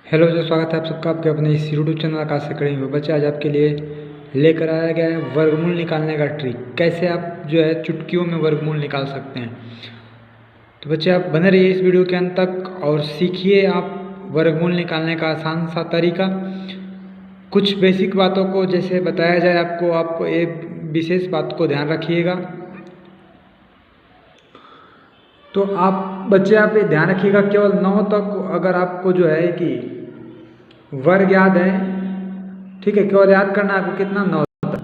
Hello जो स्वागत है आप सबका आपके अपने इस यूट्यूब चैनल आकाश अकेडमी में। बच्चे आज आपके लिए लेकर आया गया है वर्गमूल निकालने का ट्रिक। कैसे आप जो है चुटकियों में वर्गमूल निकाल सकते हैं। तो बच्चे आप बने रहिए इस वीडियो के अंत तक और सीखिए आप वर्गमूल निकालने का आसान सा तरीका। कुछ बेसिक बातों को जैसे बताया जाए आपको, आप एक विशेष बात को ध्यान रखिएगा। तो आप बच्चे आप ये ध्यान रखिएगा, केवल 9 तक अगर आपको जो है कि वर्ग याद है, ठीक है, केवल याद करना है आपको कितना 9 तक,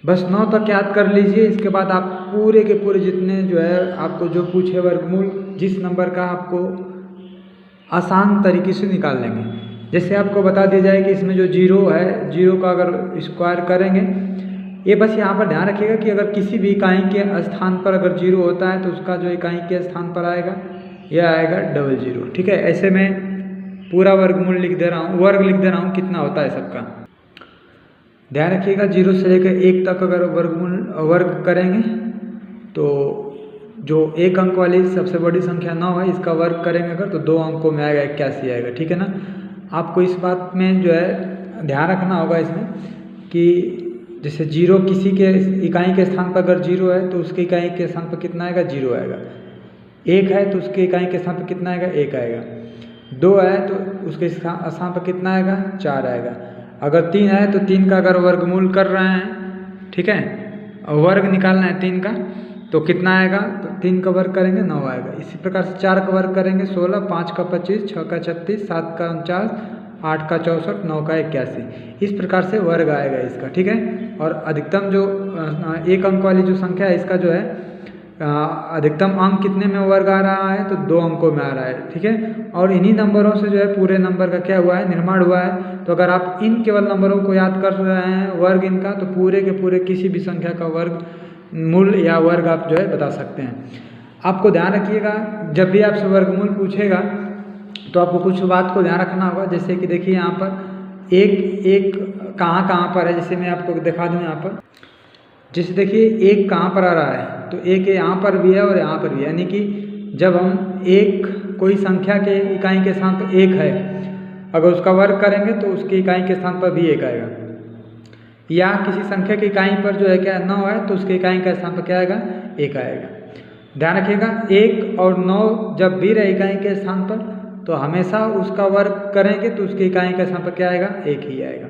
बस 9 तक याद कर लीजिए। इसके बाद आप पूरे के पूरे जितने जो है आपको जो पूछे वर्गमूल जिस नंबर का आपको आसान तरीके से निकाल लेंगे। जैसे आपको बता दिया जाए कि इसमें जो जीरो है, जीरो का अगर स्क्वायर करेंगे, ये बस यहाँ पर ध्यान रखिएगा कि अगर किसी भी इकाई के स्थान पर अगर जीरो होता है तो उसका जो इकाई के स्थान पर आएगा यह आएगा डबल जीरो। ठीक है, ऐसे में पूरा वर्गमूल लिख दे रहा हूँ, वर्ग लिख दे रहा हूँ कितना होता है सबका। ध्यान रखिएगा 0 से लेकर 1 तक अगर वर्ग करेंगे तो जो 1 अंक वाली सबसे बड़ी संख्या 9 है, इसका वर्ग करेंगे अगर तो 2 अंकों में आएगा 81 आएगा। ठीक है ना, आपको इस बात में जो है ध्यान रखना होगा इसमें कि जैसे 0 किसी के इकाई के स्थान पर अगर 0 है तो उसके इकाई के स्थान पर कितना आएगा 0 आएगा। 1 है तो उसके इकाई के स्थान पर कितना आएगा 1 आएगा। 2 है तो उसके स्थान पर कितना आएगा 4 आएगा। अगर 3 है तो 3 का अगर वर्गमूल कर रहे हैं, ठीक है, वर्ग निकालना है 3 का तो कितना आएगा, तो 3 का वर्ग करेंगे 9 आएगा। इसी प्रकार से 4 का वर्ग करेंगे 16, 5 का 25, 6 का 36, 7 का 49, 8 का 64, 9 का 81। इस प्रकार से वर्ग आएगा इसका। ठीक है, और अधिकतम जो 1 अंक वाली जो संख्या है इसका जो है अधिकतम अंक कितने में वर्ग आ रहा है तो 2 अंकों में आ रहा है। ठीक है, और इन्हीं नंबरों से जो है पूरे नंबर का क्या हुआ है निर्माण हुआ है। तो अगर आप इन केवल नंबरों को याद कर रहे हैं वर्ग इनका, तो पूरे के पूरे किसी भी संख्या का वर्ग मूल या वर्ग आप जो है बता सकते हैं। आपको ध्यान रखिएगा जब भी आपसे वर्गमूल पूछेगा तो आपको कुछ बात को ध्यान रखना होगा। जैसे कि देखिए यहाँ पर एक कहाँ पर है, जैसे मैं आपको दिखा दूँ यहाँ पर। जैसे देखिए 1 कहाँ पर आ रहा है तो 1 यहाँ पर भी है और यहाँ पर भी है, यानी कि जब हम एक कोई संख्या के इकाई के स्थान पर 1 है, अगर उसका वर्ग करेंगे तो उसके इकाई के स्थान पर भी 1 आएगा। या किसी संख्या की इकाई पर जो है क्या 9 है तो उसके इकाई के स्थान पर क्या आएगा 1 आएगा। ध्यान रखिएगा 1 और 9 जब भी रहे इकाई के स्थान पर तो हमेशा उसका वर्ग करेंगे तो उसके इकाई के स्थान पर क्या आएगा 1 ही आएगा।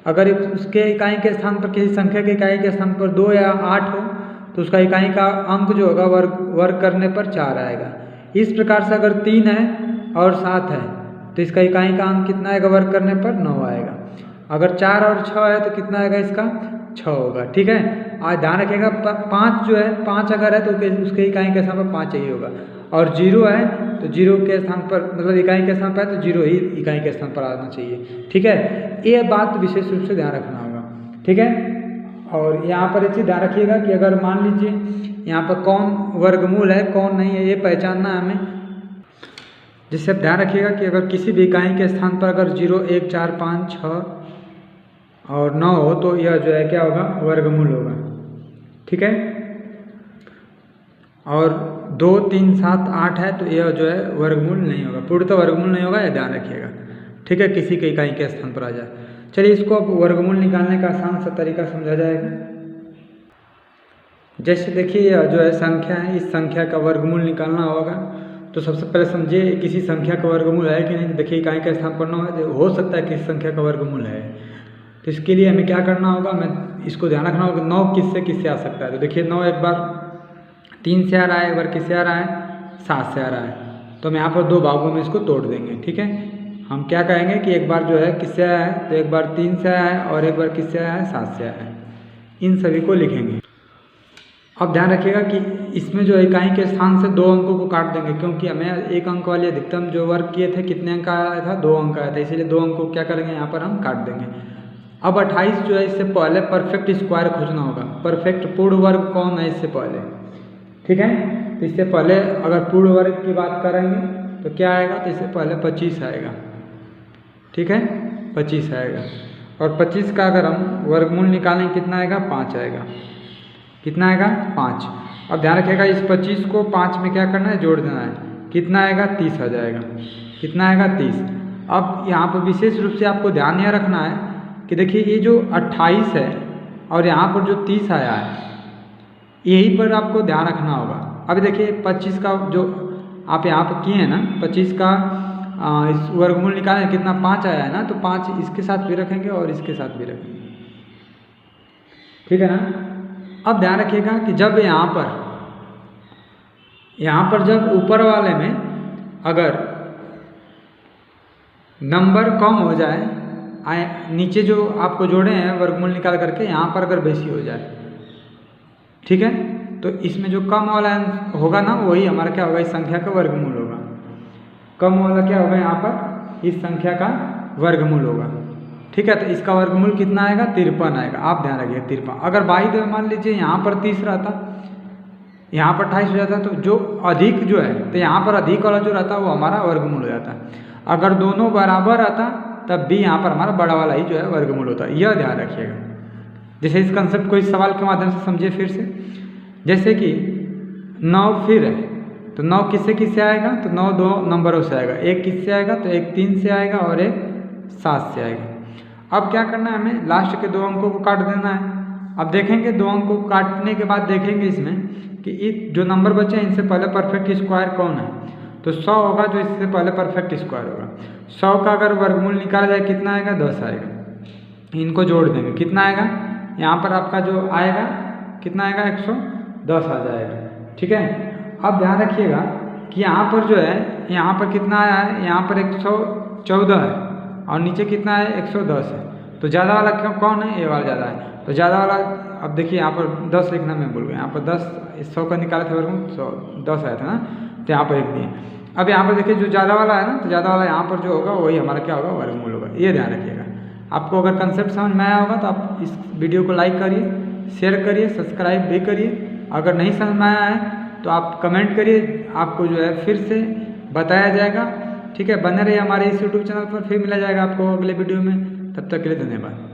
अगर उसके इकाई के स्थान पर किसी संख्या के इकाई के स्थान पर 2 या 8 हो तो उसका इकाई का अंक जो होगा वर्ग करने पर 4 आएगा। इस प्रकार से अगर 3 है और 7 है तो इसका इकाई का अंक कितना आएगा वर्ग करने पर 9 आएगा। अगर 4 और 6 है तो कितना आएगा इसका 6 होगा। ठीक है, आज ध्यान रखिएगा 5 जो है 5 अगर है तो उसके इकाई के स्थान पर 5 ही होगा। और 0 है तो 0 के स्थान पर मतलब इकाई के स्थान पर है तो 0 ही इकाई के स्थान पर आना चाहिए। ठीक है, ये बात विशेष रूप से ध्यान रखना होगा। ठीक है, और यहाँ पर एक चीज़ ध्यान रखिएगा कि अगर मान लीजिए यहाँ पर कौन वर्गमूल है कौन नहीं है ये पहचानना है हमें। जिससे आप ध्यान रखिएगा कि अगर किसी भी इकाई के स्थान पर अगर 0, 1, 4, 5, 6 और 9 हो तो यह जो है क्या होगा वर्गमूल होगा। ठीक है, और 2, 3, 7, 8 है तो यह जो है वर्गमूल नहीं होगा, पूर्णतः वर्गमूल नहीं होगा, यह ध्यान रखिएगा। ठीक है, किसी के इकाई के स्थान पर आ जाए। चलिए इसको अब वर्गमूल निकालने का आसान सा तरीका समझा जाएगा। जैसे देखिए यह जो है संख्या है, इस संख्या का वर्गमूल निकालना होगा तो सबसे पहले समझिए किसी संख्या का वर्गमूल है कि नहीं। देखिए इकाई के स्थान पर 9 है तो हो सकता है किसी संख्या का वर्गमूल है, तो इसके लिए हमें क्या करना होगा, हमें इसको ध्यान रखना होगा 9 किससे किससे आ सकता है। तो देखिए 9 एक बार 3 से आ रहा है, एक बार किससे आ रहा है 7 से आ रहा है, तो हम यहाँ पर 2 भागों में इसको तोड़ देंगे। ठीक है, हम क्या कहेंगे कि एक बार जो है किससे आया है तो एक बार 3 से आया है और एक बार किससे आया है 7 से आया है, इन सभी को लिखेंगे। अब ध्यान रखिएगा कि इसमें जो इकाई के स्थान से 2 अंकों को काट देंगे, क्योंकि हमें 1 अंक वाले अधिकतम जो वर्ग किए थे कितने अंक आया था 2 अंक आया था, इसीलिए 2 अंक को क्या करेंगे यहाँ पर हम काट देंगे। अब 28 जो है इससे पहले परफेक्ट स्क्वायर खोजना होगा, परफेक्ट पूर्ण वर्ग कौन है इससे पहले। ठीक है, तो इससे पहले अगर पूर्ण वर्ग की बात करेंगे तो क्या आएगा, तो इससे पहले 25 आएगा। ठीक है, 25 आएगा और 25 का अगर हम वर्गमूल निकालेंगे कितना आएगा 5 आएगा। कितना आएगा 5। अब ध्यान रखिएगा इस 25 को 5 में क्या करना है जोड़ देना है, कितना आएगा 30 आ जाएगा। कितना आएगा 30। अब यहाँ पर विशेष रूप से आपको ध्यान यह रखना है कि देखिए ये जो 28 है और यहाँ पर जो 30 आया है, यही पर आपको ध्यान रखना होगा। अभी देखिए 25 का जो आप यहाँ पर किए हैं ना, 25 का इस वर्गमूल निकालें कितना 5 आया है ना, तो 5 इसके साथ भी रखेंगे और इसके साथ भी रखेंगे, ठीक है ना। अब ध्यान रखिएगा कि जब यहाँ पर जब ऊपर वाले में अगर नंबर कम हो जाए, नीचे जो आपको जोड़े हैं वर्गमूल निकाल करके, यहाँ पर अगर बेसी हो जाए, ठीक है, तो इसमें जो कम वाला होगा ना, वही हमारा क्या होगा, इस संख्या का वर्गमूल होगा। कम वाला क्या होगा, यहाँ पर इस संख्या का वर्गमूल होगा, ठीक है। तो इसका वर्गमूल कितना आएगा, 53 आएगा। आप ध्यान रखिए 53। अगर बाई द मान लीजिए यहाँ पर 30 रहता, यहाँ पर 28 हो जाता, तो जो अधिक जो है, तो यहाँ पर अधिक वाला जो रहता है वो हमारा वर्गमूल हो जाता है। अगर दोनों बराबर रहता तब भी यहाँ पर हमारा बड़ा वाला ही जो है वर्गमूल होता है, यह ध्यान रखिएगा। जैसे इस कंसेप्ट को इस सवाल के माध्यम से समझिए फिर से। जैसे कि 9 फिर है, तो 9 किससे किससे आएगा, तो 9 दो नंबरों से आएगा। एक किससे आएगा, तो एक 3 से आएगा और एक 7 से आएगा। अब क्या करना है, हमें लास्ट के 2 अंकों को काट देना है। अब देखेंगे 2 अंकों को काटने के बाद देखेंगे इसमें कि जो नंबर बचे हैं इनसे पहले परफेक्ट स्क्वायर कौन है, तो 100 होगा जो इससे पहले परफेक्ट स्क्वायर होगा। 100 का अगर वर्गमूल निकाला जाए कितना आएगा, 10 आएगा। इनको जोड़ देंगे, कितना आएगा, यहाँ पर आपका जो आएगा कितना आएगा, 110 आ जाएगा, ठीक है। अब ध्यान रखिएगा कि यहाँ पर जो है, यहाँ पर कितना आया है, यहाँ पर 114 है और नीचे कितना है, 110 है। तो ज़्यादा वाला क्यों कौन है, ये वाला ज़्यादा है। तो ज़्यादा वाला, अब देखिए यहाँ पर 10 लिखना मैं भूल गया, यहाँ पर 10 100 का निकाला था वर्गमूल, 10 आया था ना, तो यहाँ पर लिख दिए। अब यहाँ पर देखिए जो ज़्यादा वाला है ना, तो ज़्यादा वाला यहाँ पर जो होगा वही हमारा क्या होगा, वर्गमूल होगा। ये ध्यान रखिएगा। आपको अगर कंसेप्ट समझ में आया होगा तो आप इस वीडियो को लाइक करिए, शेयर करिए, सब्सक्राइब भी करिए। अगर नहीं समझ में आया है तो आप कमेंट करिए, आपको जो है फिर से बताया जाएगा, ठीक है। बने रहिए हमारे इस यूट्यूब चैनल पर, फिर मिला जाएगा आपको अगले वीडियो में। तब तक के लिए धन्यवाद।